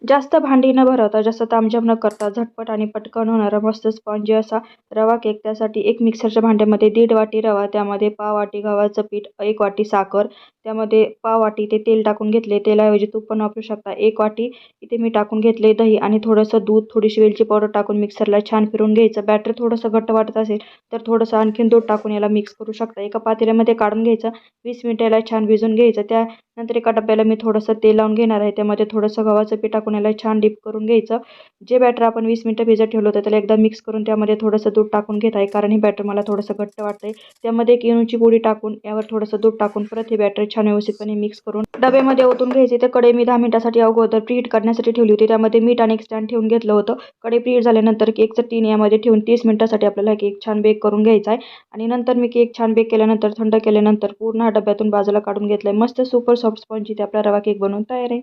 जास्त भांडी न भरवता, जास्त तामझाम न करता झटपट आणि पटकन होणारा मस्त स्पॉन्जी असा रवा केक. त्यासाठी एक मिक्सरच्या भांड्यामध्ये 1.5 वाटी रवा, त्यामध्ये पाव वाटी गव्हाचं पीठ, 1 वाटी साखर, त्यामध्ये पाव वाटी ते तेल टाकून घेतले. तेलाऐवजी तूप पण वापरू शकता. 1 वाटी इथे मी टाकून घेतले दही आणि थोडंसं दूध, थोडीशी वेलची पावडर टाकून मिक्सरला छान फिरवून घ्यायचं. बॅटर थोडंसं घट्ट वाटत असेल तर थोडंसं आणखीन दूध टाकून याला मिक्स करू शकता. एका पातेल्यामध्ये काढून घ्यायचं. 20 मिनिटं याला छान भिजून घ्यायचं. त्यानंतर एका डब्याला मी थोडंसं तेल लावून घेणार आहे. त्यामध्ये थोडंसं गव्हाचं पीठ टाकून याला छान डीप करून घ्यायचं. जे बॅटर आपण 20 मिनिटं भिजत ठेवलं होतं त्याला एकदा मिक्स करून त्यामध्ये थोडंसं दूध टाकून घेत आहे, कारण हे बॅटर मला थोडंसं घट्ट वाटतंय. त्यामध्ये एक इनोची पुडी टाकून यावर थोडंसं दूध टाकून परत हे बॅटर छान व्यवस्थितपणे मिक्स करून डब्यामध्ये ओतून घ्यायचे. तर कढई मी 10 मिनिटासाठी अगोदर प्रीहीट करण्यासाठी ठेवली होती. त्यामध्ये मीठ आणि एक स्टँड ठेवून घेतलं होतं. कढई प्रीहीट झाल्यानंतर केकचं टीन यामध्ये ठेवून 30 मिनिटासाठी आपल्याला केक छान बेक करून घ्यायचा आहे. आणि नंतर मी केक छान बेक केल्यानंतर, थंड केल्यानंतर पूर्ण हा डब्यातून बाजूला काढून घेतलाय. मस्त सुपर सॉफ्ट स्पॉन्जी ते आपला रवा केक बनवून तयार आहे.